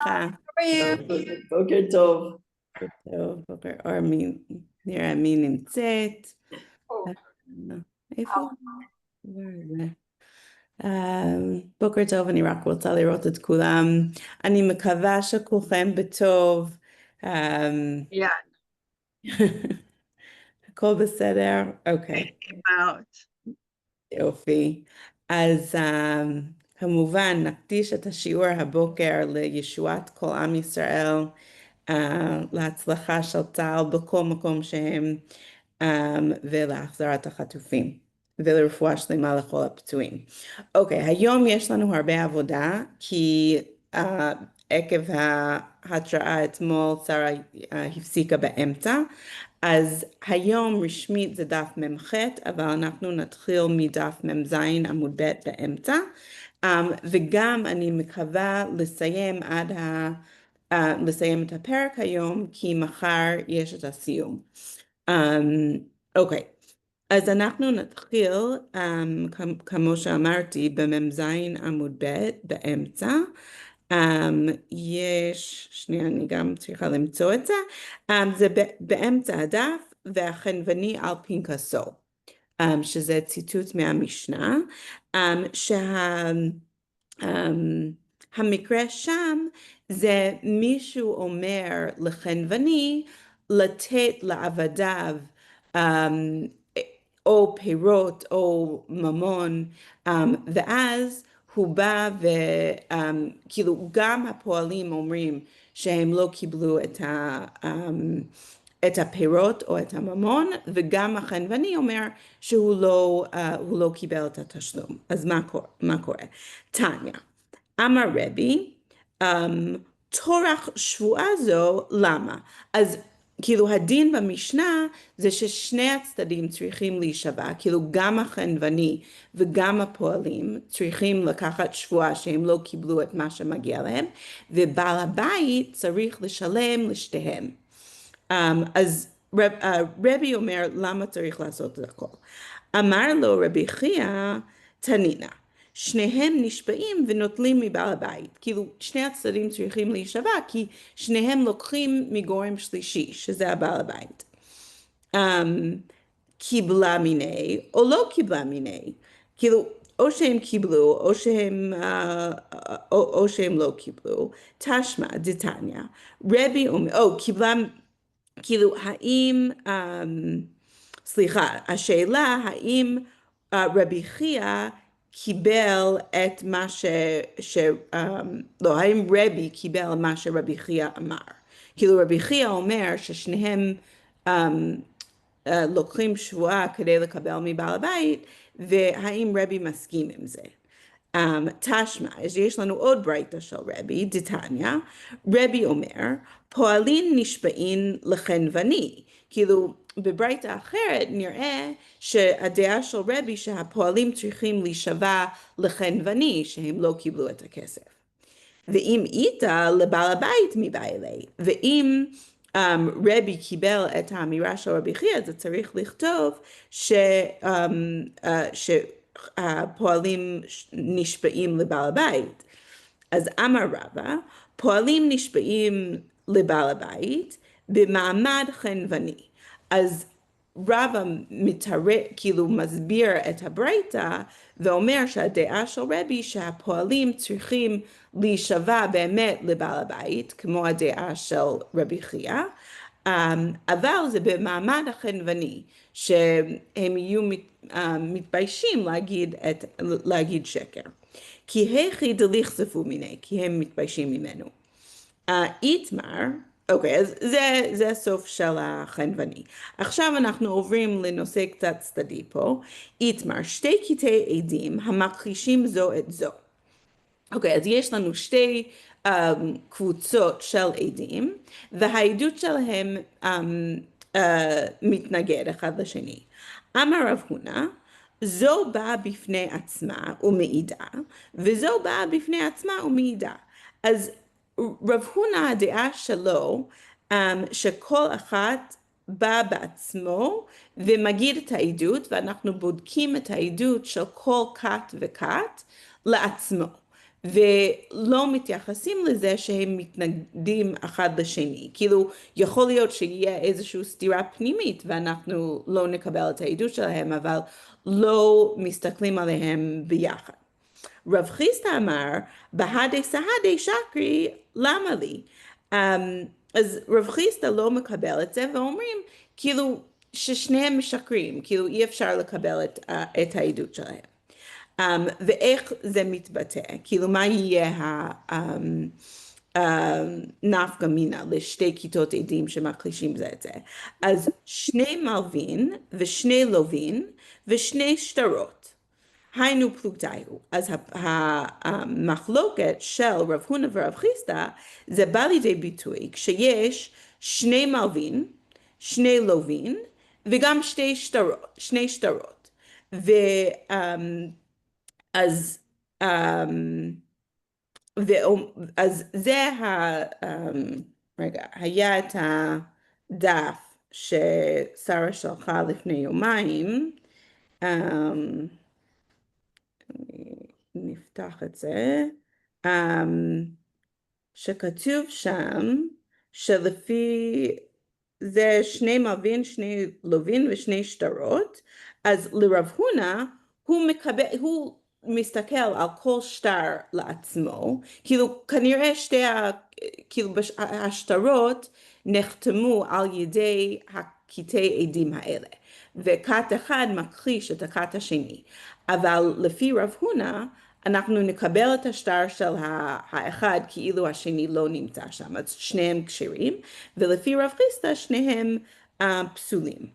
How are you? בוקר טוב. טוב, בוקר אור, נראה מי נמצאת. איפה? בוקר טוב, אני רק רוצה לראות את כולם. אני מקווה שכולכם בטוב. הכל בסדר? אוקיי. יופי. אז כמובן נקדיש את השיעור הבוקר לישועת כל עם ישראל, להצלחה של צה"ל בכל מקום שהם, ולהחזרת החטופים, ולרפואה שלמה לכל הפצועים. אוקיי, היום יש לנו הרבה עבודה, כי עקב ההתראה אתמול שרה הפסיקה באמצע, אז היום רשמית זה דף מ"ח, אבל אנחנו נתחיל מדף מ"ז עמוד ב' באמצע, וגם אני מקווה לסיים את הפרק היום, כי מחר יש את הסיום. אוקיי, אז אנחנו נתחיל, כמו שאמרתי, במ"ז עמוד ב' באמצע. שנייה, אני גם צריכה למצוא את זה. זה באמצע הדף, והחנווני על פנקסו, שזה ציטוט מהמשנה, המקרה שם זה מישהו אומר לחנווני לתת לעבדיו או פירות או ממון, ואז הוא בא וכאילו גם הפועלים אומרים שהם לא קיבלו את הפירות או את הממון, וגם החנווני אומר שהוא לא קיבל את התשלום. אז מה קורה? תניא, אמר רבי, טורח שבועה זו, למה? אז כאילו הדין במשנה זה ששני הצדדים צריכים להישבע, כאילו גם החנווני וגם הפועלים צריכים לקחת שבועה שהם לא קיבלו את מה שמגיע להם, ובעל הבית צריך לשלם לשתיהם. אז רבי אומר למה צריך לעשות את הכל. אמר לו רבי חייא תנינא, שניהם נשבעים ונוטלים מבעל הבית, כאילו שני הצדדים צריכים להישבע כי שניהם לוקחים מגורם שלישי שזה הבעל הבית. קיבלה מיני או לא קיבלה מיני, כאילו או שהם קיבלו או שהם לא קיבלו, תשמע דתניא רבי אומר, קיבלה, כאילו האם, סליחה, השאלה האם רבי חייא קיבל את מה לא, האם רבי קיבל מה שרבי חייא אמר. כאילו רבי חייא אומר ששניהם לוקחים שבועה כדי לקבל מבעל הבית, והאם רבי מסכים עם זה. תשמע, אז יש לנו עוד ברייתא של רבי, דתניא, רבי אומר, פועלים נשבעים לחנווני, כאילו בברייתא אחרת נראה שהדעה של רבי שהפועלים צריכים להישבע לחנווני שהם לא קיבלו את הכסף. ואם איתה לבעל הבית מבעלי, ואם רבי קיבל את האמירה של רבי חייא, זה צריך לכתוב הפועלים נשבעים לבעל הבית. אז אמר רבא, פועלים נשבעים לבעל הבית במעמד חנווני. אז רבא כאילו מסביר את הברייתא ואומר שהדעה של רבי שהפועלים צריכים להישבע באמת לבעל הבית, כמו הדעה של רבי חייא, אבל זה במעמד החנווני, שהם יהיו מתביישים להגיד שקר. כי היכי דליכספו מיני, כי הם מתביישים ממנו. איתמר, אוקיי, אז זה הסוף של החנווני. עכשיו אנחנו עוברים לנושא קצת צדדי פה. איתמר, שתי קטעי עדים המכחישים זו את זו. אוקיי, אז יש לנו שתי קבוצות של עדים, והעדות שלהם מתנגד אחד לשני. אמר רב הונא, זו באה בפני עצמה ומעידה, וזו באה בפני עצמה ומעידה. אז רב הונא הדעה שלו, שכל אחת בא בעצמו ומגיד את העדות, ואנחנו בודקים את העדות של כל כת וכת לעצמו. ולא מתייחסים לזה שהם מתנגדים אחד לשני. כאילו, יכול להיות שיהיה איזושהי סתירה פנימית ואנחנו לא נקבל את העדות שלהם, אבל לא מסתכלים עליהם ביחד. רב חיסדא אמר, בהדי סהדי שקרי, למה לי? אז רב חיסדא לא מקבל את זה, ואומרים, כאילו, ששניהם משקרים, כאילו אי אפשר לקבל את העדות שלהם. ואיך זה מתבטא? כאילו, מה יהיה נפקא מינה לשתי כיתות עדים שמחלישים זה את זה? אז שני מלווין ושני לווין ושני שטרות. היינו פלוגתיהו. אז המחלוקת של רב הונא ורב חיסדא זה בא לידי ביטוי כשיש שני מלווין, שני לווין וגם שני שטרות. אז, אז זה, רגע, היה את הדף ששרה שלחה לפני יומיים, נפתח את זה, שכתוב שם שלפי זה שני מלווין, שני לווין ושני שטרות, אז לרב הונא הוא מסתכל על כל שטר לעצמו, כאילו כנראה כאילו השטרות נחתמו על ידי הקטעי עדים האלה, וכת אחד מכחיש את הכת השני, אבל לפי רב הונא אנחנו נקבל את השטר של האחד כאילו השני לא נמצא שם, אז שניהם כשרים, ולפי רב חיסדא שניהם פסולים.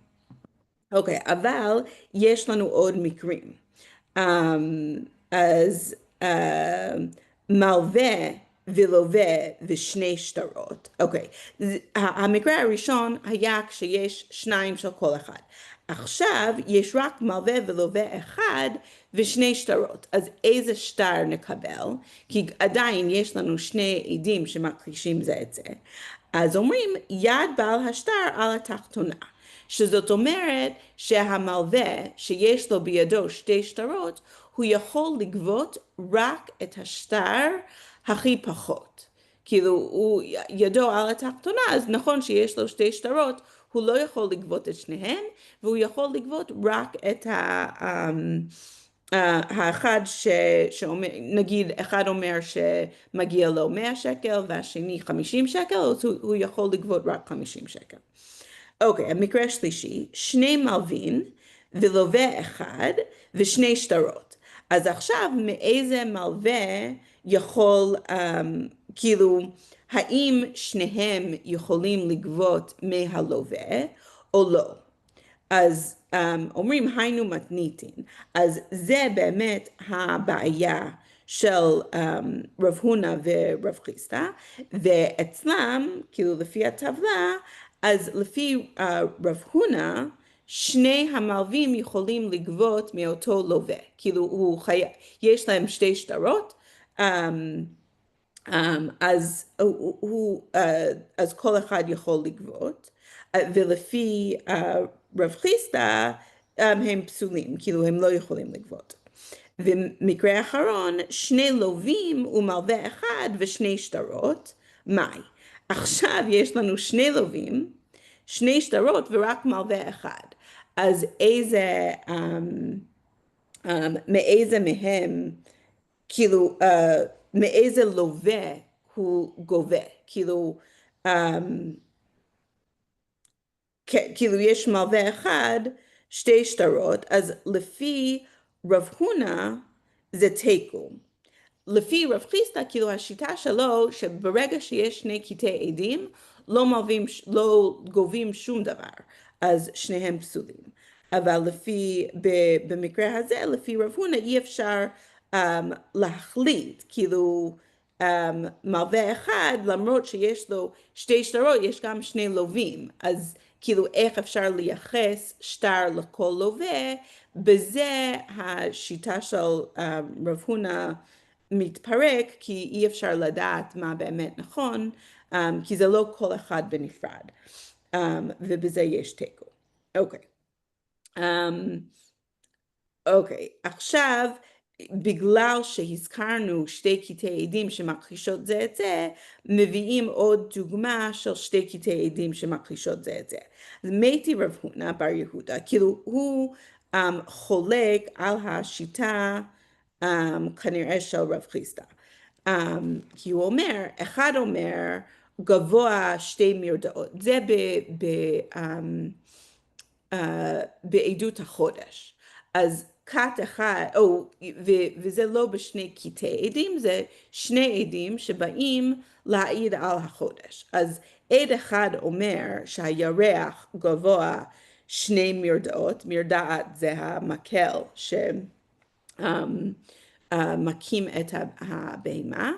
אוקיי, אבל יש לנו עוד מקרים. אז מלווה ולווה ושני שטרות. אוקיי, המקרה הראשון היה כשיש שניים של כל אחד. עכשיו יש רק מלווה ולווה אחד ושני שטרות. אז איזה שטר נקבל? כי עדיין יש לנו שני עדים שמכחישים זה את זה. אז אומרים יד בעל השטר על התחתונה. שזאת אומרת שהמלווה שיש לו בידו שתי שטרות, הוא יכול לגבות רק את השטר הכי פחות. כאילו הוא ידו על התחתונה, אז נכון שיש לו שתי שטרות, הוא לא יכול לגבות את שניהם, והוא יכול לגבות רק את האחד שאומר, נגיד אחד אומר שמגיע לו 100 שקל והשני 50 שקל, אז הוא יכול לגבות רק 50 שקל. אוקיי, המקרה שלישי, שני מלווין ולווה אחד ושני שטרות. אז עכשיו מאיזה מלווה יכול, כאילו, האם שניהם יכולים לגבות מהלווה או לא? אז אומרים היינו מתניתין, אז זה באמת הבעיה של רב הונא ורב חיסדא, ואצלם, כאילו לפי הטבלה, אז לפי רב הונא, שני המלווים יכולים לגבות מאותו לווה, כאילו יש להם שתי שטרות, אז כל אחד יכול לגבות, ולפי רב חיסדא הם פסולים, כאילו הם לא יכולים לגבות. ומקרה אחרון, שני לווים ומלווה אחד ושני שטרות, מאי? עכשיו יש לנו שני לווים, שני שטרות ורק מלווה אחד. אז מאיזה מהם, כאילו, מאיזה לווה הוא גובה? כאילו, כאילו יש מלווה אחד, שתי שטרות, אז לפי רב הונא זה תיקו. לפי רב חיסדא, כאילו השיטה שלו, שברגע שיש שני קטעי עדים, לא גובים שום דבר, אז שניהם פסולים. אבל במקרה הזה, לפי רב הונא, אי אפשר להחליט, כאילו, מלווה אחד, למרות שיש לו שתי שטרות, יש גם שני לווים, אז כאילו איך אפשר לייחס שטר לכל לווה, בזה השיטה של רב הונא מתפרק, כי אי אפשר לדעת מה באמת נכון, כי זה לא כל אחד בנפרד, ובזה יש תיקו. אוקיי. אוקיי, עכשיו בגלל שהזכרנו שתי קטעי עדים שמכחישות זה את זה, מביאים עוד דוגמה של שתי קטעי עדים שמכחישות זה את זה. אז מתי רב הונא בר יהודה, כאילו הוא חולק על השיטה כנראה של רב חיסדא. כי הוא אומר, אחד אומר גבוה שתי מרדאות, זה בעדות החודש. אז כת אחד, וזה לא בשני קטעי עדים, זה שני עדים שבאים להעיד על החודש. אז עד אחד אומר שהירח גבוה שני מרדאות, מרדעת זה המקל שמקים את הבהמה,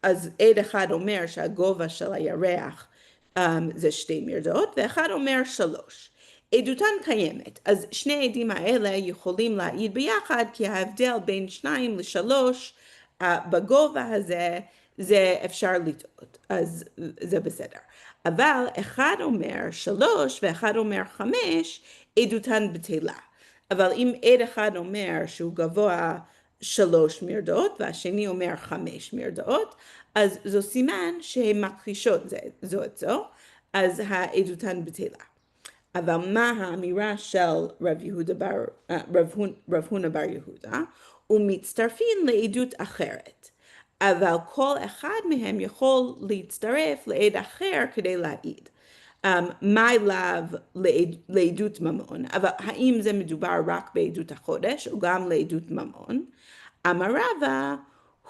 אז עד אחד אומר שהגובה של הירח זה שתי מרדאות, ואחד אומר 3. עדותן קיימת, אז שני העדים האלה יכולים להעיד ביחד, כי ההבדל בין 2 ל3 בגובה הזה, זה אפשר לטעות, אז זה בסדר. אבל אחד אומר 3 ואחד אומר 5, עדותן בטלה. אבל אם עד אחד אומר שהוא גבוה 3 מרדאות, והשני אומר 5 מרדאות, אז זו סימן שהן מכחישות זו את זו, אז העדותן בטלה. אבל מה האמירה של רב הונא בר יהודה? ומצטרפים לעדות אחרת. אבל כל אחד מהם יכול להצטרף לעד אחר כדי להעיד. מה אליו לעדות ממון? אבל האם זה מדובר רק בעדות החודש או גם לעדות ממון? אמר רבא,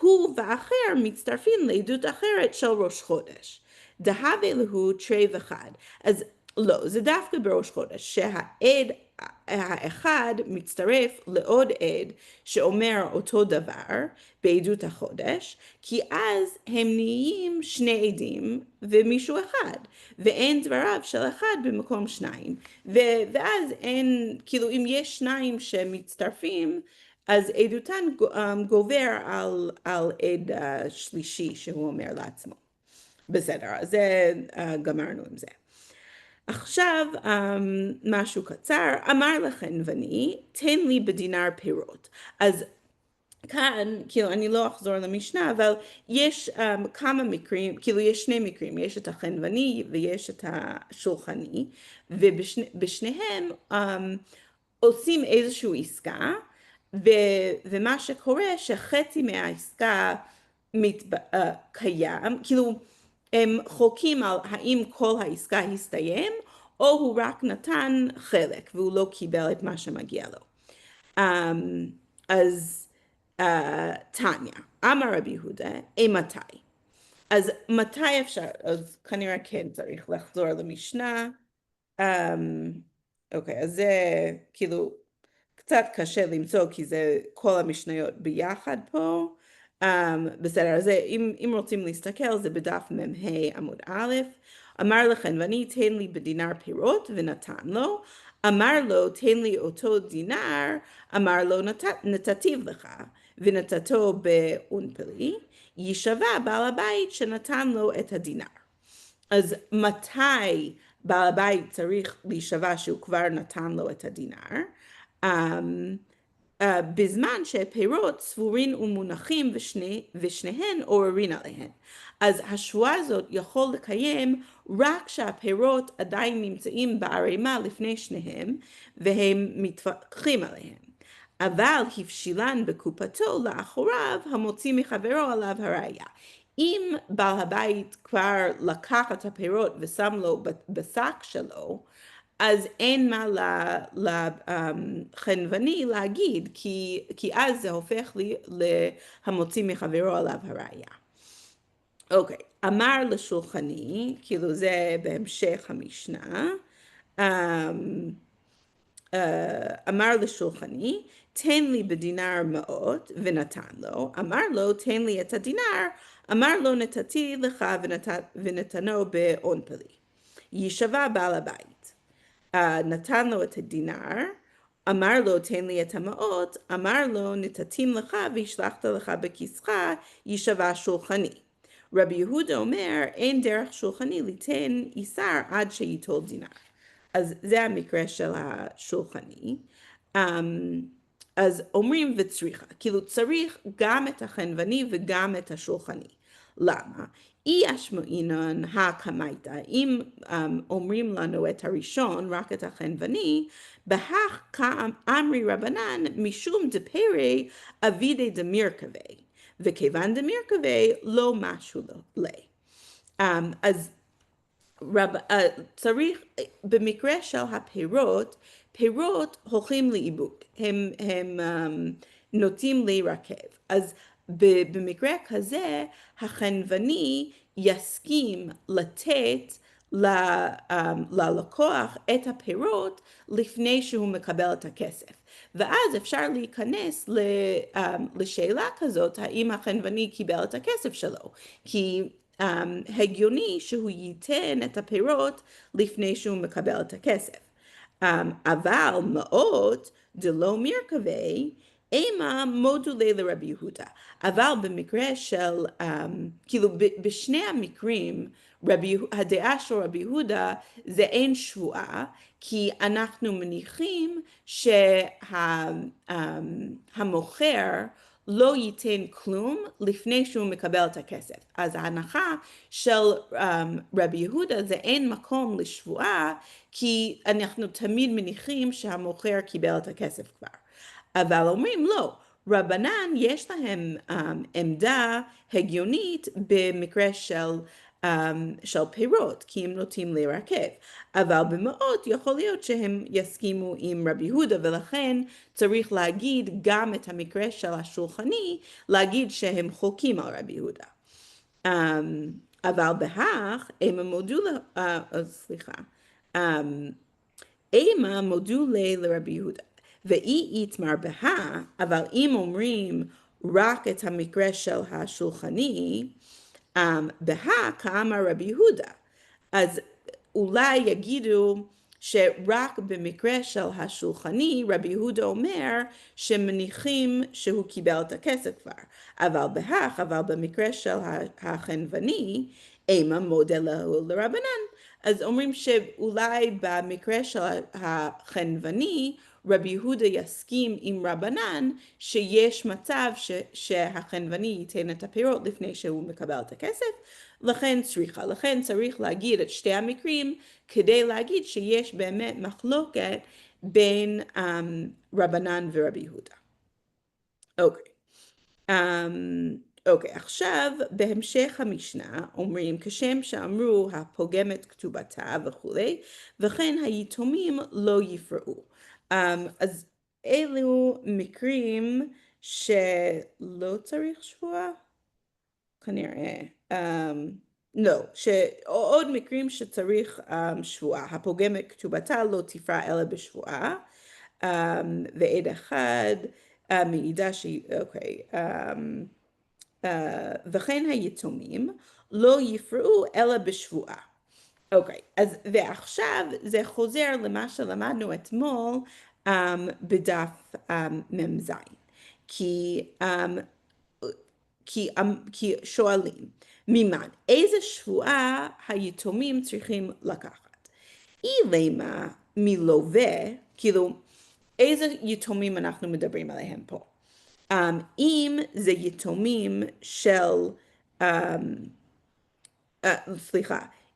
הוא ואחר מצטרפים לעדות אחרת של ראש חודש. דהווה להו טרף אחד. אז לא, זה דווקא בראש חודש, שהעד האחד מצטרף לעוד עד שאומר אותו דבר בעדות החודש, כי אז הם נהיים שני עדים ומישהו אחד, ואין דבריו של אחד במקום 2, ואז אין, כאילו אם יש 2 שמצטרפים, אז עדותן גובר על עד שלישי שהוא אומר לעצמו. בסדר, אז גמרנו עם זה. עכשיו משהו קצר, אמר לחנווני, תן לי בדינר פירות. אז כאן, כאילו אני לא אחזור למשנה, אבל יש כמה מקרים, כאילו יש 2 מקרים, יש את החנווני ויש את השולחני, ובשניהם עושים איזושהי עסקה, ומה שקורה שחצי מהעסקה קיים, כאילו הם חולקים על האם כל העסקה הסתיים, או הוא רק נתן חלק והוא לא קיבל את מה שמגיע לו. אז תניא, אמר רבי יהודה, מתי? אז מתי אפשר, אז כנראה כן צריך לחזור למשנה. אוקיי, אז זה כאילו קצת קשה למצוא, כי זה כל המשניות ביחד פה. בסדר, אז אם רוצים להסתכל, זה בדף מ"ה עמוד א', אמר לחנווני, תן לי בדינר פירות, ונתן לו. אמר לו, תן לי אותו דינר, אמר לו, נתתיו לך, ונתתו באונפלי, יישבע בעל הבית שנתן לו את הדינר. אז מתי בעל הבית צריך להישבע שהוא כבר נתן לו את הדינר? בזמן שפירות ספורין ומונחים ושניהן עוררין עליהן. אז השבועה הזאת יכול לקיים רק שהפירות עדיין נמצאים בערימה לפני שניהם והם מתווכחים עליהם. אבל הפשילן בקופתו לאחוריו המוציא מחברו עליו הראיה. אם בעל הבית כבר לקח את הפירות ושם לו בשק שלו, אז אין מה לחנווני להגיד, כי אז זה הופך להמוציא מחברו עליו הראיה. אוקיי, אמר לשולחני, כאילו זה בהמשך המשנה, אמר לשולחני, תן לי בדינר מאות, ונתן לו. אמר לו, תן לי את הדינר, אמר לו, נתתי לך ונתנו באונפלי. יישבע בעל הבית. נתן לו את הדינר, אמר לו, תן לי את המאות, אמר לו, נתתים לך והשלחת לך בכיסך, יישבע שולחני. רבי יהודה אומר, אין דרך שולחני ליתן איסר עד שייטול דינר. אז זה המקרה של השולחני. אז אומרים וצריכה, כאילו צריך גם את החנווני וגם את השולחני. למה? אי אשמעינן הקמייתא, אם אומרים לנו את הראשון, רק את החנווני, בהך כאמרי רבנן משום דפרי אבידי דמירכבי, וכיוון דמירכבי לא משהו לי. אז צריך, במקרה של הפירות, פירות הולכים לאיבוד, הם נוטים להירקב. אז במקרה כזה, החנווני יסכים לתת ללקוח את הפירות לפני שהוא מקבל את הכסף. ואז אפשר להיכנס לשאלה כזאת, האם החנווני קיבל את הכסף שלו. כי הגיוני שהוא ייתן את הפירות לפני שהוא מקבל את הכסף. אבל מעות דלא מירכבי, אימה מודולי לרבי יהודה. אבל במקרה של, כאילו בשני המקרים, הדעה של רבי יהודה זה אין שבועה, כי אנחנו מניחים שהמוכר לא ייתן כלום לפני שהוא מקבל את הכסף. אז ההנחה של רבי יהודה זה אין מקום לשבועה, כי אנחנו תמיד מניחים שהמוכר קיבל את הכסף כבר. אבל אומרים לא, רבנן יש להם עמדה הגיונית במקרה של פירות, כי הם נוטים להירקב. אבל במעות יכול להיות שהם יסכימו עם רבי יהודה, ולכן צריך להגיד גם את המקרה של השולחני, להגיד שהם חולקים על רבי יהודה. אבל בהך, אימה מודולי לרבי יהודה. ואי איתמר בה, אבל אם אומרים רק את המקרה של השולחני, בה כאמר רבי יהודה. אז אולי יגידו שרק במקרה של השולחני, רבי יהודה אומר שמניחים שהוא קיבל את הכסף כבר. אבל במקרה של החנווני, אימה מודה לרבנן. אז אומרים שאולי במקרה של החנווני, רבי יהודה יסכים עם רבנן שיש מצב שהחנווני ייתן את הפירות לפני שהוא מקבל את הכסף, לכן צריך להגיד את שתי המקרים כדי להגיד שיש באמת מחלוקת בין רבנן ורבי יהודה. אוקיי, עכשיו בהמשך המשנה אומרים כשם שאמרו הפוגם את כתובתה וכולי, וכן היתומים לא יפרעו. אז אלו מקרים שלא צריך שבועה? כנראה. לא, עוד מקרים שצריך שבועה. הפוגם את כתובתה לא תפרע אלא בשבועה. ועד אחד מעידה אוקיי. וכן היתומים לא יפרעו אלא בשבועה. אוקיי, אז ועכשיו זה חוזר למה שלמדנו אתמול בדף מ"ז. כי שואלים, מימן, איזה שבועה היתומים צריכים לקחת? אילמה מלווה, כאילו, איזה יתומים אנחנו מדברים עליהם פה? אם זה יתומים של,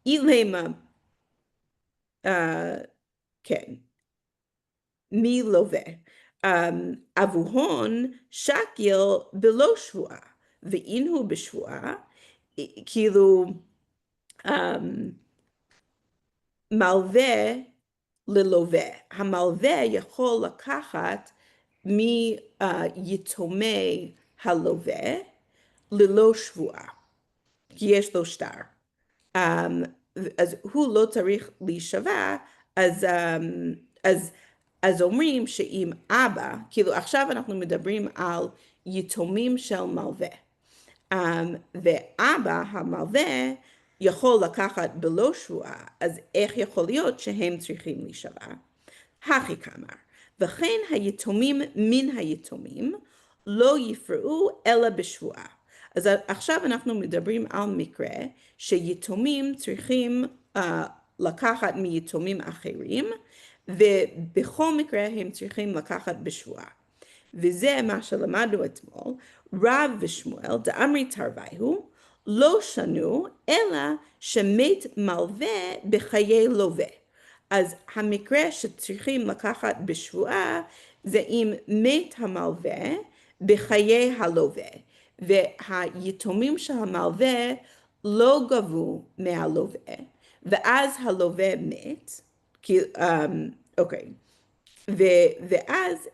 אילמה, כן, מלווה, אבוהון שקיל בלא שבועה, ואין הוא בשבועה, כאילו מלווה ללווה. המלווה יכול לקחת מיתומי הלווה ללא שבועה, כי יש לו שטר. אז הוא לא צריך להישבע, אז אומרים שאם אבא, כאילו עכשיו אנחנו מדברים על יתומים של מלווה, ואבא המלווה יכול לקחת בלא שבועה, אז איך יכול להיות שהם צריכים להישבע? הכי כאמר, וכן היתומים מן היתומים לא יפרעו אלא בשבועה. אז עכשיו אנחנו מדברים על מקרה שיתומים צריכים לקחת מיתומים אחרים, ובכל מקרה הם צריכים לקחת בשבועה. וזה מה שלמדנו אתמול, רב ושמואל, דאמרי תרוויהו, לא שנו, אלא שמת מלווה בחיי לווה. אז המקרה שצריכים לקחת בשבועה, זה אם מת המלווה בחיי הלווה, והיתומים של המלווה לא גבו מהלווה, ואז הלווה מת, אוקיי, ואז,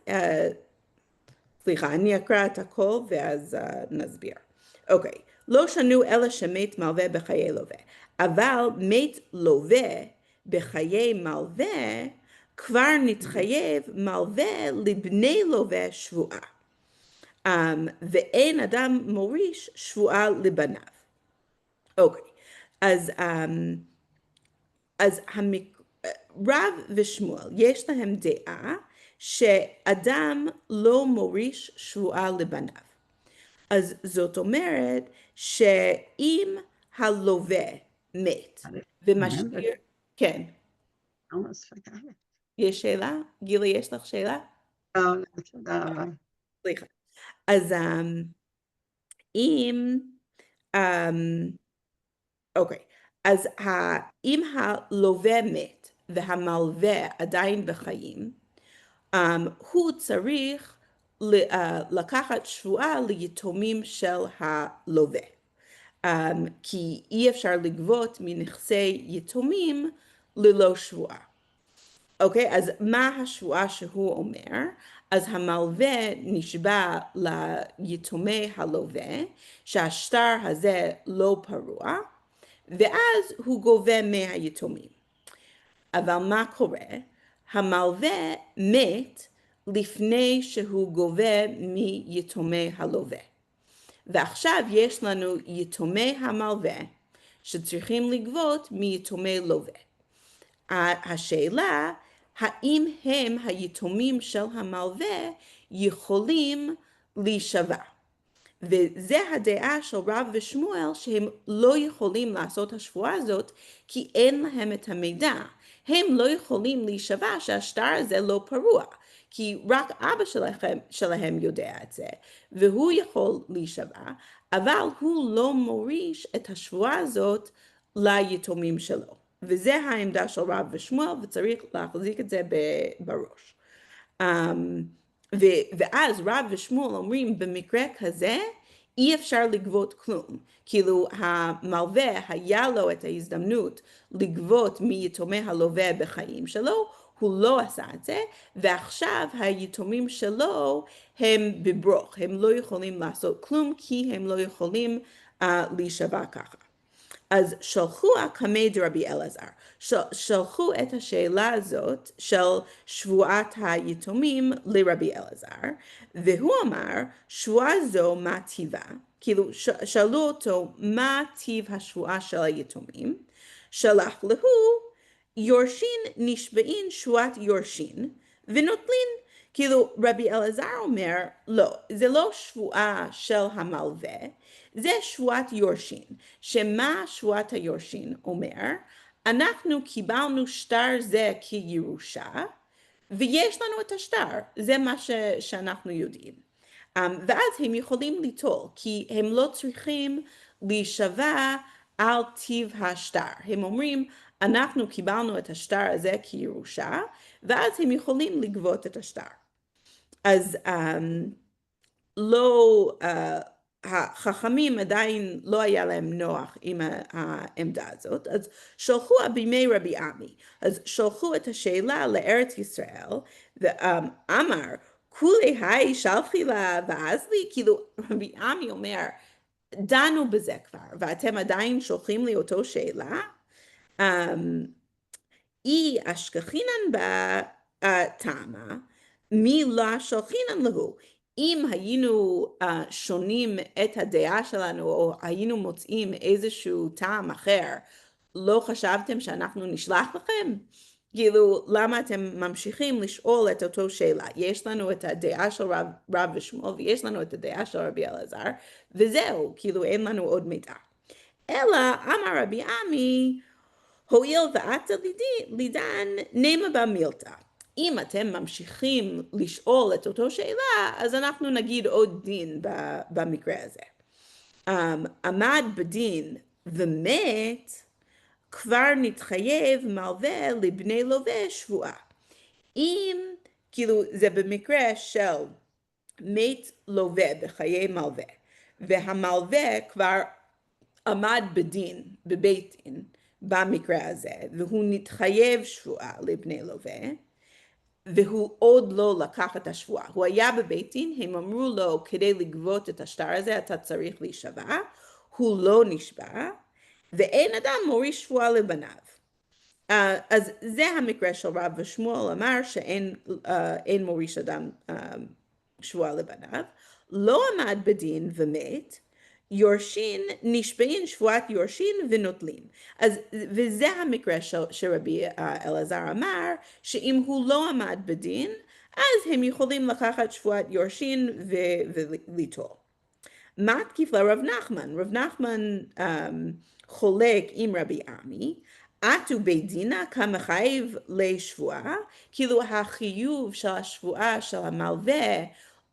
סליחה, אני אקרא את הכל ואז נסביר. אוקיי, לא שנו אלא שמת מלווה בחיי לווה, אבל מת לווה בחיי מלווה, כבר נתחייב מלווה לבני לווה שבועה. ואין אדם מוריש שבועה לבניו. אוקיי, אז רב ושמואל יש להם דעה שאדם לא מוריש שבועה לבניו. אז זאת אומרת שאם הלווה מת ומשאיר, כן. יש שאלה? גילי, יש לך שאלה? לא, תודה רבה. סליחה. אז אוקיי, אז אם הלווה מת והמלווה עדיין בחיים, הוא צריך לקחת שבועה ליתומים של הלווה. כי אי אפשר לגבות מנכסי יתומים ללא שבועה. אוקיי, אז מה השבועה שהוא אומר? אז המלווה נשבע ליתומי הלווה שהשטר הזה לא פרוע, ואז הוא גובה מהיתומים. אבל מה קורה? המלווה מת לפני שהוא גובה מיתומי הלווה. ועכשיו יש לנו יתומי המלווה שצריכים לגבות מיתומי לווה. השאלה, האם הם היתומים של המלווה יכולים להישבע? וזה הדעה של רב ושמואל שהם לא יכולים לעשות השבועה הזאת כי אין להם את המידע. הם לא יכולים להישבע שהשטר הזה לא פרוע, כי רק אבא שלהם יודע את זה, והוא יכול להישבע, אבל הוא לא מוריש את השבועה הזאת ליתומים שלו. וזה העמדה של רב ושמואל, וצריך להחזיק את זה בראש. ואז רב ושמואל אומרים, במקרה כזה, אי אפשר לגבות כלום. כאילו המלווה היה לו את ההזדמנות לגבות מיתומי הלווה בחיים שלו, הוא לא עשה את זה, ועכשיו היתומים שלו הם בברוך, הם לא יכולים לעשות כלום, כי הם לא יכולים להישבע ככה. אז שלחו הקמי דרבי אלעזר, שלחו את השאלה הזאת של שבועת היתומים לרבי אלעזר, והוא אמר, שבועה זו מה טיבה? כאילו שאלו אותו מה טיב השבועה של היתומים, שלח להו, יורשין נשבעין שבועת יורשין, ונוטלין. כאילו רבי אלעזר אומר, לא, זה לא שבועה של המלווה, זה שבועת יורשין. שמה שבועת היורשין אומר? אנחנו קיבלנו שטר זה כירושה, ויש לנו את השטר, זה מה שאנחנו יודעים. ואז הם יכולים ליטול, כי הם לא צריכים להישבע על טיב השטר. הם אומרים, אנחנו קיבלנו את השטר הזה כירושה, ואז הם יכולים לגבות את השטר. אז החכמים עדיין לא היה להם נוח עם העמדה הזאת, אז שלחו בימי רבי עמי, אז שלחו את השאלה לארץ ישראל, ואמר, כולי היי שלחי לה ואז לי, כאילו רבי עמי אומר, דנו בזה כבר, ואתם עדיין שולחים לי אותו שאלה? אי אשכחינן בה תמה, מי לא שולחינן להו. אם היינו שונים את הדעה שלנו, או היינו מוצאים איזשהו טעם אחר, לא חשבתם שאנחנו נשלח לכם? כאילו, למה אתם ממשיכים לשאול את אותו שאלה? יש לנו את הדעה של רב ושמואל, ויש לנו את הדעה של רבי אלעזר, וזהו, כאילו אין לנו עוד מידע. אלא אמר רבי עמי, הואיל ואתא לידן נמה במילתא. אם אתם ממשיכים לשאול את אותו שאלה, אז אנחנו נגיד עוד דין במקרה הזה. עמד בדין ומת, כבר נתחייב מלווה לבני לווה שבועה. אם, כאילו זה במקרה של מת לווה בחיי מלווה, והמלווה כבר עמד בדין, בבית דין, במקרה הזה, והוא נתחייב שבועה לבני לווה, והוא עוד לא לקח את השבועה. הוא היה בבית דין, הם אמרו לו, כדי לגבות את השטר הזה, אתה צריך להישבע, הוא לא נשבע, ואין אדם מוריש שבועה לבניו. אז זה המקרה של רב ושמואל אמר שאין מוריש אדם שבועה לבניו, לא עמד בדין ומת, יורשין נשבעים שבועת יורשין ונוטלים. וזה המקרה שרבי אלעזר אמר, שאם הוא לא עמד בדין, אז הם יכולים לקחת שבועת יורשין וליטול. מה תקיף לרב נחמן? רב נחמן חולק עם רבי עמי, עטו בית דינה כמחייב לשבועה, כאילו החיוב של השבועה של המלווה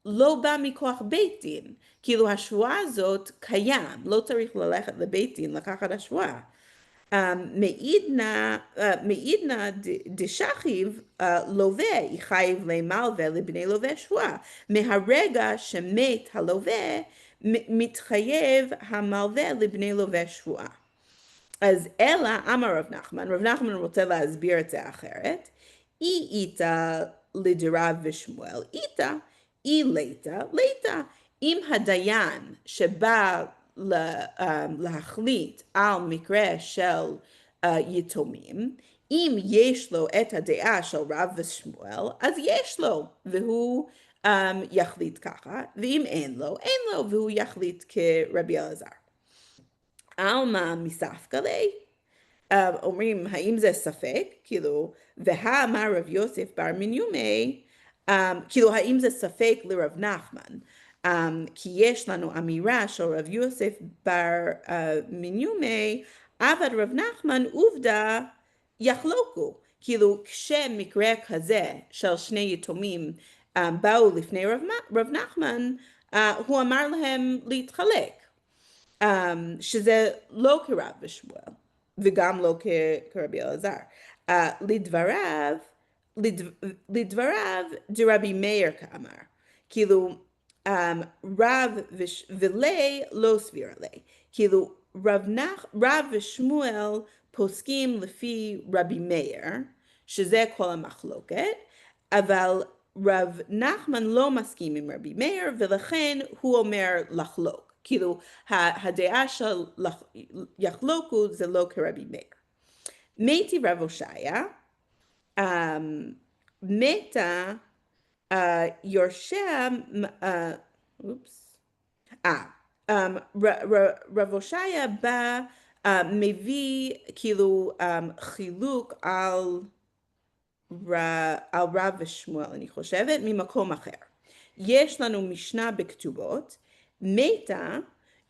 לא בא מכוח בית דין, כאילו השבועה הזאת קיים, לא צריך ללכת לבית דין לקחת השבועה. מעידנא דשכיב לווה יחייב למלווה לבני לווה שבועה. מהרגע שמת הלווה מתחייב המלווה לבני לווה שבועה. אז אלא אמר רב נחמן רוצה להסביר את זה אחרת, אי איתה לדרב ושמואל, איתה, אי ליתה, אם הדיין שבא להחליט על מקרה של יתומים, אם יש לו את הדעה של רב ושמואל, אז יש לו, והוא יחליט ככה, ואם אין לו, והוא יחליט כרבי אלעזר. עלמא מספקא ליה, אומרים האם זה ספק, כאילו, והאמר רב יוסף בר מניומי, כאילו האם זה ספק לרב נחמן, כי יש לנו אמירה של רב יוסף בר מניומי, אבל רב נחמן עובדה יחלוקו, כאילו כשמקרה כזה של שני יתומים באו לפני רב נחמן, הוא אמר להם להתחלק, שזה לא כרב ושמואל, וגם לא כרבי אלעזר. לדבריו דרבי מאיר כאמר, כאילו רב ולי לא סביר לי, כאילו רב ושמואל פוסקים לפי רבי מאיר, שזה כל המחלוקת, אבל רב נחמן לא מסכים עם רבי מאיר, ולכן הוא אומר לחלוק. כאילו הדעה של יחלוקו זה לא כרבי מאיר. מתי רב הושעיה, מתה יורשיה, רב הושעיה בא מביא כאילו חילוק על רב ושמואל, אני חושבת, ממקום אחר. יש לנו משנה בכתובות, מתה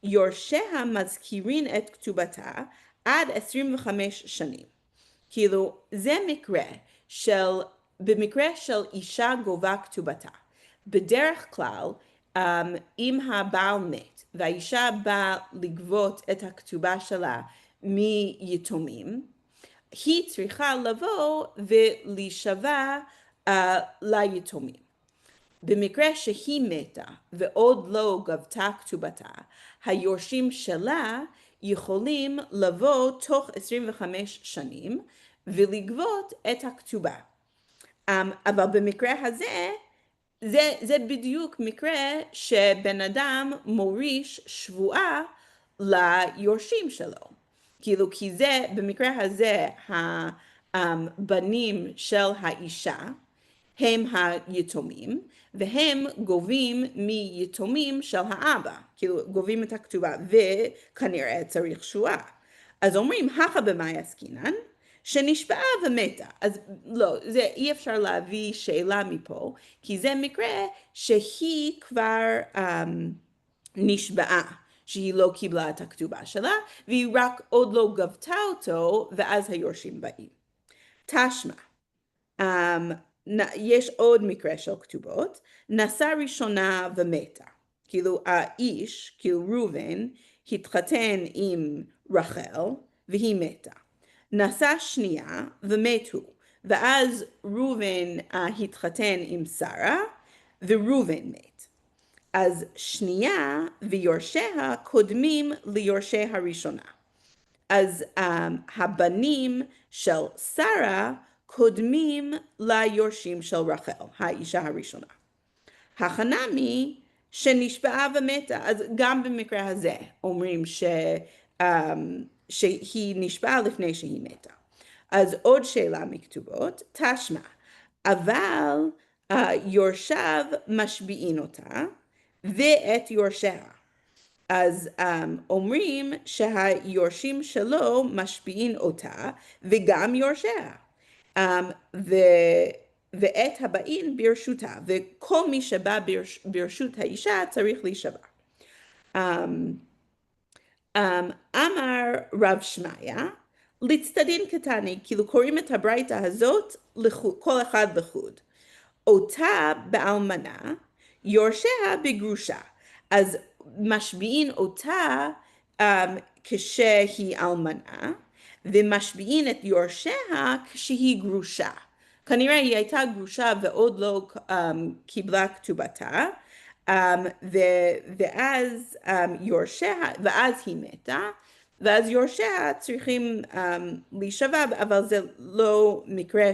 יורשיה מזכירים את כתובתה עד 25 שנים. כאילו זה מקרה במקרה של אישה גובה כתובתה. בדרך כלל אם הבעל מת והאישה באה לגבות את הכתובה שלה מיתומים, היא צריכה לבוא ולהישבע ליתומים. במקרה שהיא מתה ועוד לא גבתה כתובתה, היורשים שלה יכולים לבוא תוך 25 שנים ולגבות את הכתובה. אבל במקרה הזה, זה בדיוק מקרה שבן אדם מוריש שבועה ליורשים שלו. כאילו, כי זה, במקרה הזה, הבנים של האישה הם היתומים, והם גובים מיתומים של האבא, כאילו גובים את הכתובה, וכנראה צריך שבועה. אז אומרים, הכה במאי עסקינן, שנשבעה ומתה. אז לא, אי אפשר להביא שאלה מפה, כי זה מקרה שהיא כבר נשבעה, שהיא לא קיבלה את הכתובה שלה, והיא רק עוד לא גבתה אותו, ואז היורשים באים. תשמע, יש עוד מקרה של כתובות, נשא ראשונה ומתה. כאילו האיש, כאילו ראובן, התחתן עם רחל והיא מתה. נשא שנייה ומת הוא, ואז ראובן התחתן עם שרה וראובן מת. אז שנייה ויורשיה קודמים ליורשי הראשונה. אז הבנים של שרה קודמים ליורשים של רחל, האישה הראשונה. החנמי שנשבעה ומתה, אז גם במקרה הזה אומרים שהיא נשבעה לפני שהיא מתה. אז עוד שאלה מכתובות, תשמע, אבל יורשיו משביעים אותה ואת יורשיה. אז אומרים שהיורשים שלו משפיעים אותה וגם יורשיה. ואת הבאים ברשותה, וכל מי שבא ברשות האישה צריך להישבע. אמר רב שמעיה, לצדדין קטני, כאילו קוראים את הברייתא הזאת כל אחד לחוד. אותה באלמנה, יורשיה בגרושה. אז משביעים אותה כשהיא אלמנה, ומשביעים את יורשיה כשהיא גרושה. כנראה היא הייתה גרושה ועוד לא קיבלה כתובתה, ואז יורשיה, ואז היא מתה, ואז יורשיה צריכים להישבע, אבל זה לא מקרה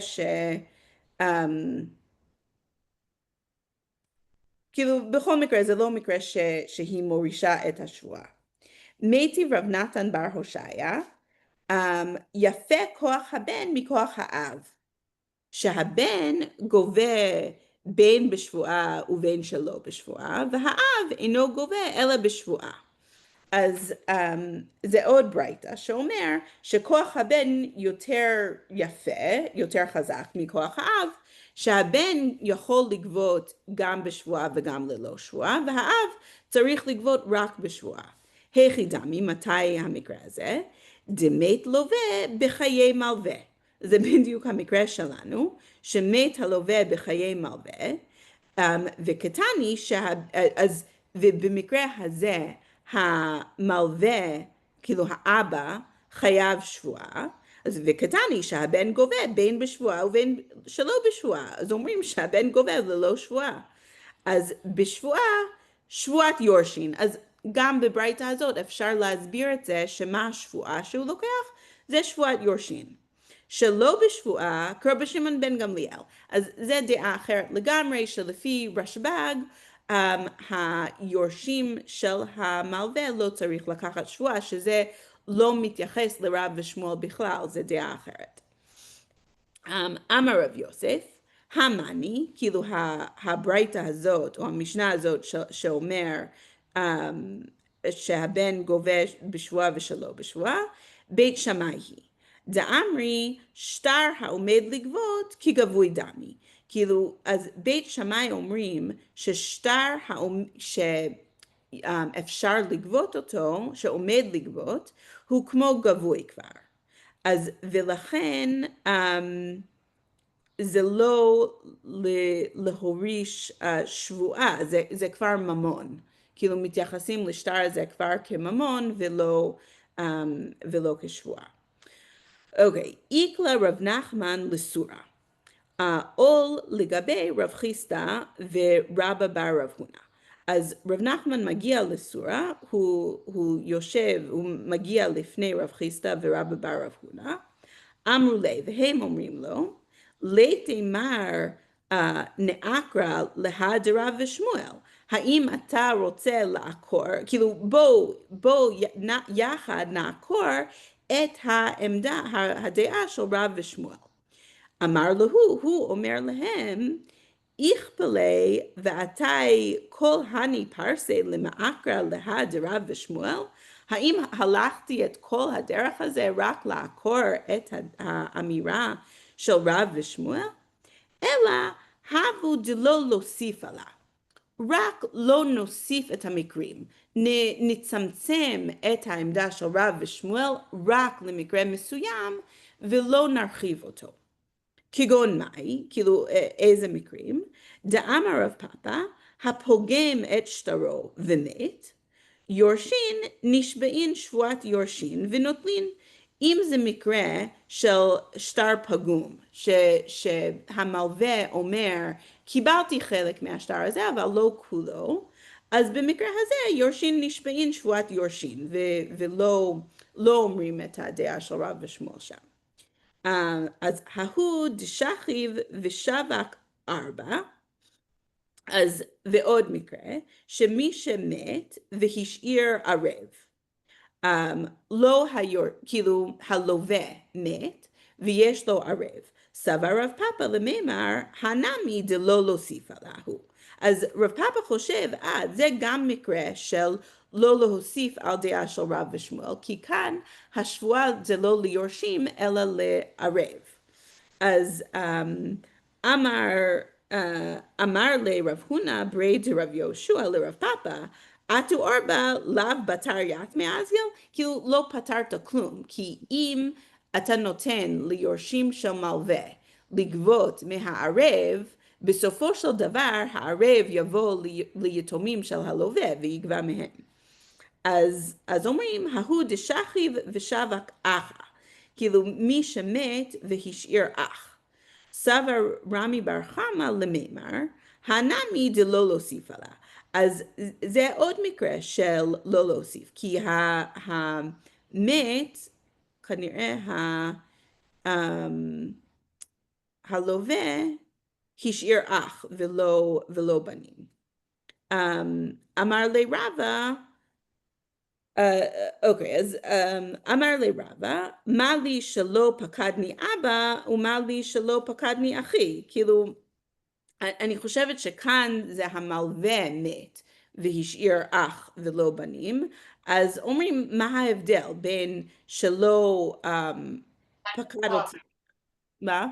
כאילו בכל מקרה זה לא מקרה שהיא מורישה את השבועה. מתי רב נתן בר הושעיה, יפה כוח הבן מכוח האב. שהבן גובה בין בשבועה ובין שלא בשבועה, והאב אינו גובה אלא בשבועה. אז זה עוד ברייתא שאומר שכוח הבן יותר יפה, יותר חזק מכוח האב, שהבן יכול לגבות גם בשבועה וגם ללא שבועה, והאב צריך לגבות רק בשבועה. היכי דמי, מתי המקרה הזה? דמת לווה בחיי מלווה. זה בדיוק המקרה שלנו, שמת הלווה בחיי מלווה, וקטני, אז ובמקרה הזה, המלווה, כאילו האבא, חייב שבועה, אז וקטני שהבן גובה בין בשבועה ובין שלא בשבועה, אז אומרים שהבן גובה ללא שבועה. אז בשבועה, שבועת יורשין, אז גם בברייתא הזאת אפשר להסביר את זה שמה השבועה שהוא לוקח, זה שבועת יורשין. שלא בשבועה, כרבי שמעון בן גמליאל. אז זה דעה אחרת לגמרי, שלפי רשב"ג, היורשים של המלווה לא צריך לקחת שבועה, שזה לא מתייחס לרב ושמואל בכלל, זה דעה אחרת. אמר רב יוסף, המני, כאילו הברייתא הזאת, או המשנה הזאת שאומר שהבן גובה בשבועה ושלא בשבועה, בית שמאי היא. דאמרי שטר העומד לגבות כגבוי דמי. כאילו, אז בית שמאי אומרים ששטר שאפשר לגבות אותו, שעומד לגבות, הוא כמו גבוי כבר. אז ולכן זה לא להוריש שבועה, זה כבר ממון. כאילו מתייחסים לשטר הזה כבר כממון ולא כשבועה. אוקיי, איקלה רב נחמן לסורה. עול לגבי רב חיסדא ורבא בר רב הונא. אז רב נחמן מגיע לסורה, הוא יושב, הוא מגיע לפני רב חיסדא ורבא בר רב הונא. אמרו לי, והם אומרים לו, לתמר נעקרא להדרב ושמואל. האם אתה רוצה לעקור, כאילו בוא יחד נעקור את העמדה, הדעה של רב ושמואל. אמר לו, הוא אומר להם, איכפלי ועתי כל הני פרסי למעקרא להדרב ושמואל, האם הלכתי את כל הדרך הזה רק לעקור את האמירה של רב ושמואל? אלא הבו דלא להוסיף עליו. רק לא נוסיף את המקרים, נצמצם את העמדה של רב ושמואל רק למקרה מסוים ולא נרחיב אותו. כגון מאי, כאילו איזה מקרים? דאמר רב פאפא, הפוגם את שטרו ומת, יורשין נשבעין שבועת יורשין ונוטלין. אם זה מקרה של שטר פגום, שהמלווה אומר, קיבלתי חלק מהשטר הזה, אבל לא כולו, אז במקרה הזה יורשין נשבעין שבועת יורשין, ולא אומרים את הדעה של רב ושמואל שם. אז ההוא דשכיב ושבק 4, אז ועוד מקרה, שמי שמת והשאיר ערב, לא כאילו הלווה מת ויש לו ערב. סבר רב פאפא למימר, הנמי דלא להוסיף עליו. אז רב פאפא חושב, זה גם מקרה של לא להוסיף על דעה של רב ושמואל, כי כאן השבועה זה לא ליורשים אלא לערב. אז אמר לרב הונא ברי דרב יהושע לרב פאפא, אתו ארבע לאו בתר יתמי אזיל, כאילו לא פתרת כלום, כי אם אתה נותן ליורשים של מלווה לגבות מהערב, בסופו של דבר הערב יבוא ליתומים של הלווה ויגבה מהם. אז אומרים, ההוא דשכיב ושבק אחא, כאילו מי שמת והשאיר אח. סבר רמי בר חמא למימר, הנמי דלא להוסיף עליה. אז זה עוד מקרה של לא להוסיף, כי המת, כנראה הלווה השאיר אח ולא בנים. אמר לי רבא, אוקיי, אז אמר לי רבא, מה לי שלא פקדני אבא ומה לי שלא פקדני אחי? כאילו, אני חושבת שכאן זה המלווה מת והשאיר אח ולא בנים, אז אומרים מה ההבדל בין שלא פקד אותי, מה?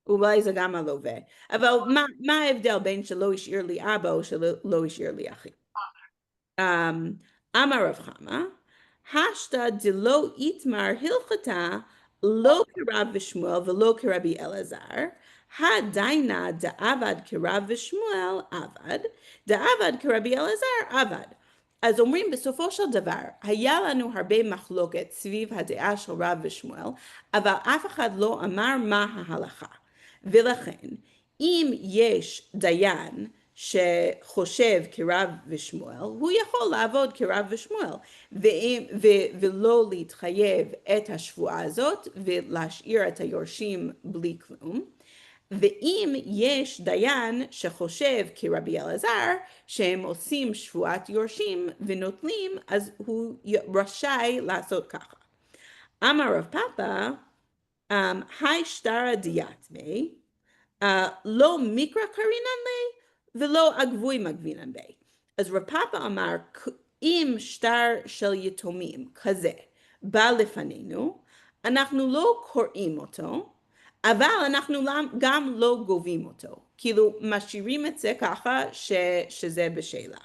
אולי זה גם הלווה, אבל מה ההבדל בין שלא השאיר לי אבא או שלא השאיר לי אחי? אמר רב חמא, השתא דלא איתמר הלכתה לא כרב ושמואל ולא כרבי אלעזר, הדיינה דעבד כרב ושמואל עבד, דעבד כרבי אלעזר עבד. אז אומרים בסופו של דבר, היה לנו הרבה מחלוקת סביב הדעה של רב ושמואל, אבל אף אחד לא אמר מה ההלכה. ולכן, אם יש דיין שחושב כרב ושמואל, הוא יכול לעבוד כרב ושמואל, ולא להתחייב את השבועה הזאת, ולהשאיר את היורשים בלי כלום. ואם יש דיין שחושב כרבי אלעזר, שהם עושים שבועת יורשים ונוטלים, אז הוא רשאי לעשות ככה. אמר רב פאפא, היי שטרא דיאטמי, לא מקרא קרינן לי, ולא אגבוי מגבינן בי. אז רב פאפא אמר, אם שטר של יתומים כזה בא לפנינו, אנחנו לא קוראים אותו, אבל אנחנו גם לא גובים אותו. כאילו משאירים את זה ככה שזה בשאלה.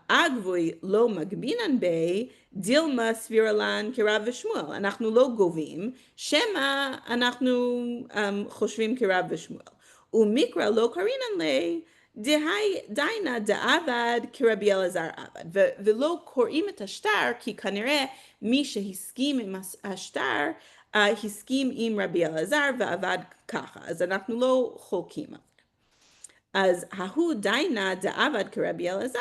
אגבוי לא מגבינן בי, דילמה סבירלן כרב ושמואל. אנחנו לא גובים, שמא אנחנו חושבים כרב ושמואל. ומקרא לא קרינן לי, דיינה דעבד כרבי אלעזר עבד. ולא קוראים את השטר, כי כנראה מי שהסכים עם השטר, הסכים עם רבי אלעזר ועבד ככה. אז אנחנו לא חולקים על זה. אז ההוא דיינה דעבד כרבי אלעזר,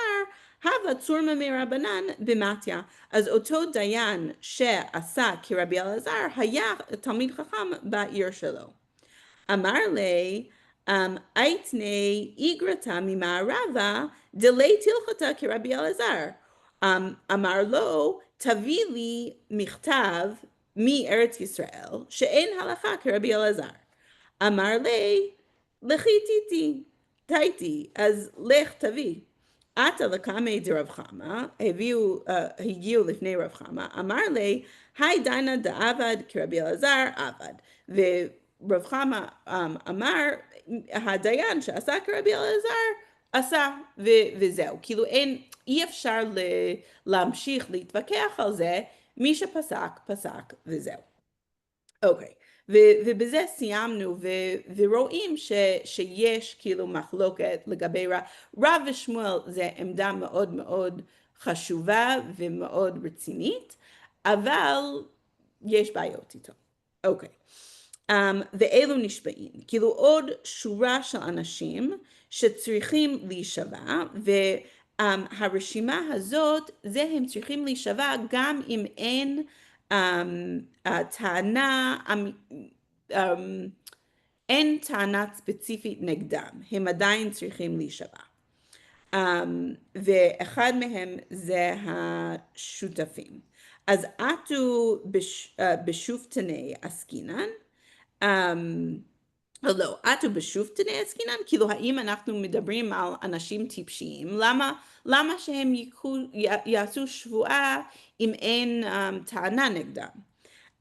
הווה צורמה מרבנן במתיה. אז אותו דיין שעשה כרבי אלעזר, היה תלמיד חכם בעיר שלו. אמר לי, אייתני איגרתה ממערבה, דלי תלכתה כרבי אלעזר. אמר לו, תביא לי מכתב מארץ ישראל, שאין הלכה כרבי אלעזר. אמר לי, לכי תיתי, אז לך תביא. עתה לקמי דרב חמא, הגיעו לפני רב חמא, אמר לי, היי דיינה דעבד כרבי אלעזר עבד. ורב חמא אמר, הדיין שעשה כרבי אלעזר, עשה וזהו. כאילו אי אפשר להמשיך להתווכח על זה, מי שפסק, פסק וזהו. אוקיי, ובזה סיימנו, ורואים שיש כאילו מחלוקת לגבי רב ושמואל, זה עמדה מאוד מאוד חשובה ומאוד רצינית, אבל יש בעיות איתו. אוקיי. ואלו נשבעים, כאילו עוד שורה של אנשים שצריכים להישבע, והרשימה הזאת, זה הם צריכים להישבע גם אם אין טענה, אין טענה ספציפית נגדם, הם עדיין צריכים להישבע. ואחד מהם זה השותפים. אז עטו בשופטני עסקינן, לא, עטו בשופטני עסקינן, כאילו האם אנחנו מדברים על אנשים טיפשיים, למה שהם יעשו שבועה אם אין טענה נגדם?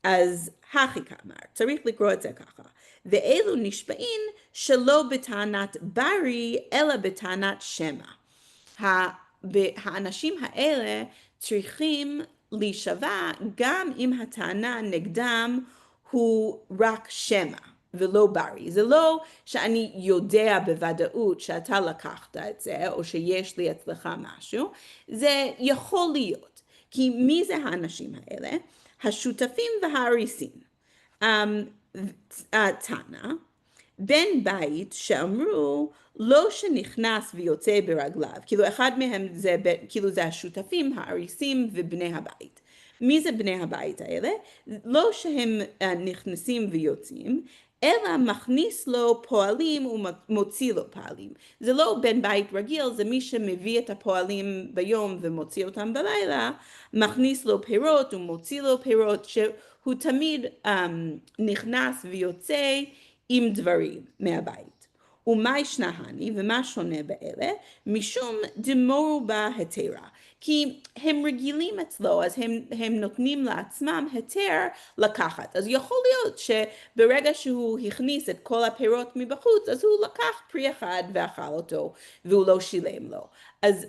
אז הכי כאמר, צריך לקרוא את זה ככה, ואלו נשבעים שלא בטענת ברי, אלא בטענת שמע. האנשים האלה צריכים להישבע גם אם הטענה נגדם הוא רק שמע ולא ברי. זה לא שאני יודע בוודאות שאתה לקחת את זה או שיש לי אצלך משהו, זה יכול להיות. כי מי זה האנשים האלה? השותפים והאריסים. טענה, בן בית שאמרו לא שנכנס ויוצא ברגליו, כאילו אחד מהם זה, כאילו זה השותפים, האריסים ובני הבית. מי זה בני הבית האלה? לא שהם נכנסים ויוצאים, אלא מכניס לו פועלים ומוציא לו פועלים. זה לא בן בית רגיל, זה מי שמביא את הפועלים ביום ומוציא אותם בלילה, מכניס לו פירות ומוציא לו פירות, שהוא תמיד נכנס ויוצא עם דברים מהבית. ומה ישנהני ומה שונה באלה? משום דמורו בה היתרה. כי הם רגילים אצלו, אז הם נותנים לעצמם היתר לקחת. אז יכול להיות שברגע שהוא הכניס את כל הפירות מבחוץ, אז הוא לקח פרי אחד ואכל אותו, והוא לא שילם לו. אז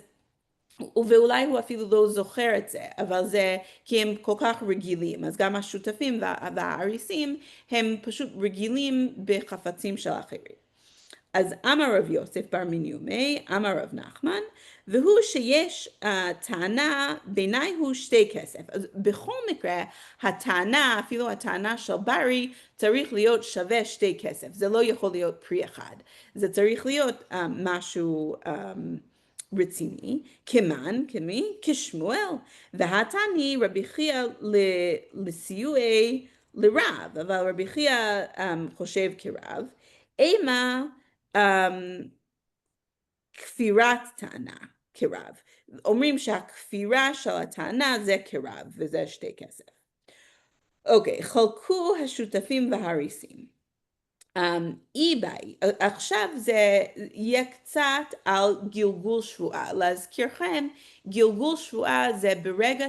ואולי הוא אפילו לא זוכר את זה, אבל זה כי הם כל כך רגילים, אז גם השותפים והאריסים הם פשוט רגילים בחפצים של אחרים. אז אמר רב יוסף בר מניומי, אמר רב נחמן, והוא שיש טענה בעיניי הוא שתי כסף. אז בכל מקרה הטענה, אפילו הטענה של ברי, צריך להיות שווה שתי כסף. זה לא יכול להיות פרי אחד. זה צריך להיות משהו רציני, כמי? כשמואל. והתני רבי חייא לסיועי לרב, אבל רבי חייא חושב כרב, אימה כפירת טענה כרב. אומרים שהכפירה של הטענה זה כרב, וזה שתי כסף. אוקיי, חלקו השותפים והאריסים. עכשיו זה יהיה קצת על גלגול שבועה. להזכירכם, גלגול שבועה זה ברגע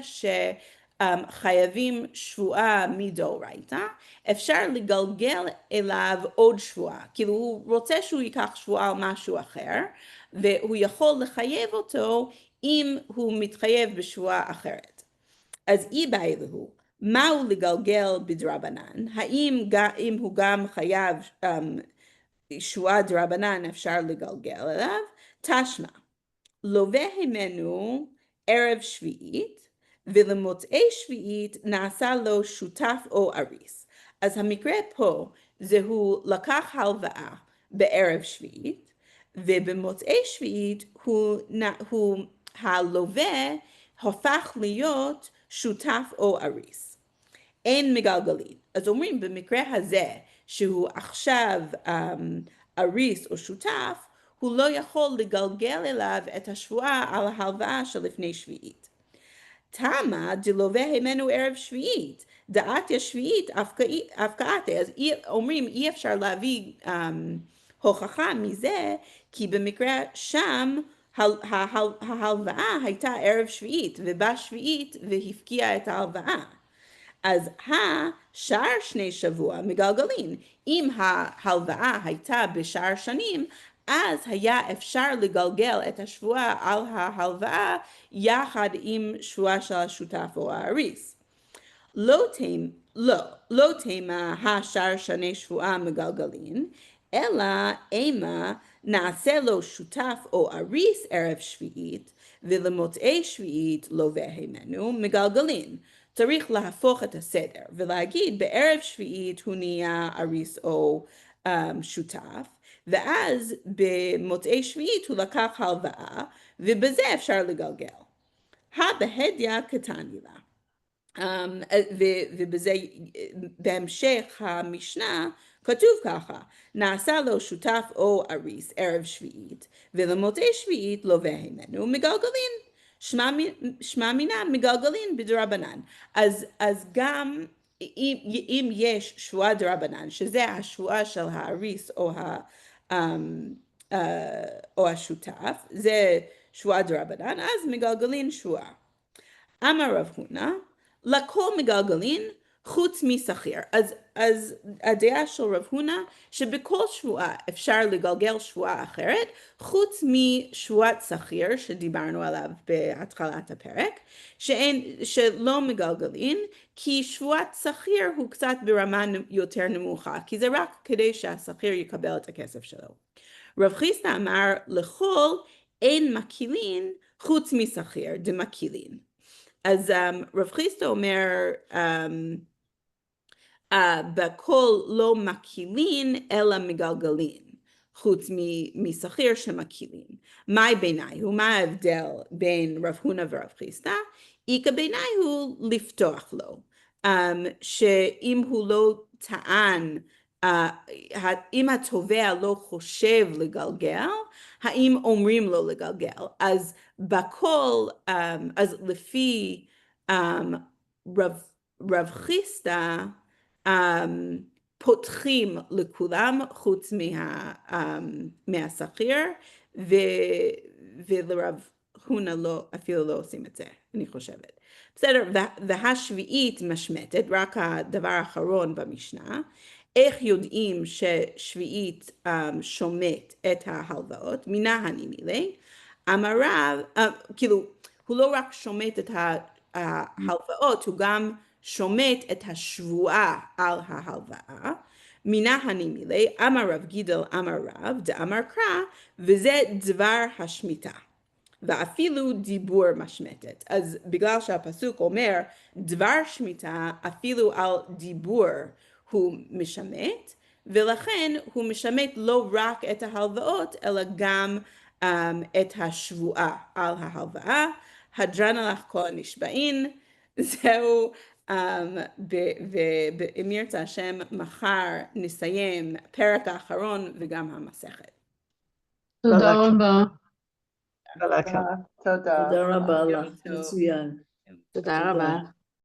שחייבים שבועה מדאורייתא, אפשר לגלגל אליו עוד שבועה. כאילו הוא רוצה שהוא ייקח שבועה על משהו אחר, והוא יכול לחייב אותו אם הוא מתחייב בשבועה אחרת. אז לו. מהו לגלגל בדרבנן? האם אם הוא גם חייב שבועה דרבנן אפשר לגלגל אליו? תשמע, לווה הימנו ערב שביעית, ולמוצאי שביעית נעשה לו שותף או אריס. אז המקרה פה זה הוא לקח הלוואה בערב שביעית, ובמוצאי שביעית הלווה הופך להיות שותף או אריס. אין מגלגלים. אז אומרים במקרה הזה שהוא עכשיו אריס או שותף, הוא לא יכול לגלגל אליו את השבועה על ההלוואה שלפני שביעית. תמה דלווה הימנו ערב שביעית, דעתיה שביעית הפקעתי. אז אומרים אי אפשר להביא הוכחה מזה, כי במקרה שם ההלוואה הייתה ערב שביעית, ובא שביעית והפקיע את ההלוואה. אז השאר שני שבוע מגלגלים. אם ההלוואה הייתה בשאר שנים, אז היה אפשר לגלגל את השבועה על ההלוואה יחד עם שבועה של השותף או האריס. לא לא תימה השאר שני שבועה מגלגלין, אלא אימה נעשה לו שותף או אריס ערב שביעית, ולמוצאי שביעית לווה הימנו מגלגלין. צריך להפוך את הסדר ולהגיד בערב שביעית הוא נהיה אריס או שותף, ואז במוצאי שביעית הוא לקח הלוואה, ובזה אפשר לגלגל. בהדיא קטני לה. ובזה בהמשך המשנה כתוב ככה, נעשה לו שותף או אריס ערב שביעית, ולמוצאי שביעית לווה הימנו מגלגלין. שמע מינא מגלגלין בדרבנן. אז גם אם יש שבועה דרבנן, שזה השבועה של האריס או השותף, זה שבועה דרבנן, אז מגלגלין שבועה. אמר רב הונא, לכל מגלגלין חוץ משכיר. אז הדעה של רב הונא שבכל שבועה אפשר לגלגל שבועה אחרת, חוץ משבועת שכיר שדיברנו עליו בהתחלת הפרק, שלא מגלגלין, כי שבועת שכיר הוא קצת ברמה יותר נמוכה, כי זה רק כדי שהשכיר יקבל את הכסף שלו. רב חיסדא אמר, לכל אין מקילין חוץ משכיר דמקילין. אז רב חיסדא אומר, בכל לא מקילין אלא מגלגלין, חוץ משכיר שמקילין. מהי בעיניי? מה ההבדל בין רב הונא ורב חיסדא? איכא בעיניי הוא לפתוח לו, שאם הוא לא טען, אם התובע לא חושב לגלגל, האם אומרים לו לגלגל? אז בכל, אז לפי רב חיסדא, פותחים לכולם חוץ מהשכיר, ולרב הונא אפילו לא עושים את זה, אני חושבת. בסדר, והשביעית משמטת, רק הדבר האחרון במשנה, איך יודעים ששביעית שומט את ההלוואות? מנהני מילי? אמר רב, כאילו, הוא לא רק שומט את ההלוואות, הוא גם שומט את השבועה על ההלוואה. מנהני מילי? אמר רב גידל, אמר רב, דאמר קרא, וזה דבר השמיטה. ואפילו דיבור משמטת. אז בגלל שהפסוק אומר דבר שמיטה, אפילו על דיבור הוא משמט, ולכן הוא משמט לא רק את ההלוואות, אלא גם את השבועה על ההלוואה. הדרן לך כל הנשבעין, זהו, ואם ירצה השם, מחר נסיים פרק האחרון וגם המסכת. תודה רבה. תודה. תודה רבה לך, יום טוב. מצוין. תודה רבה.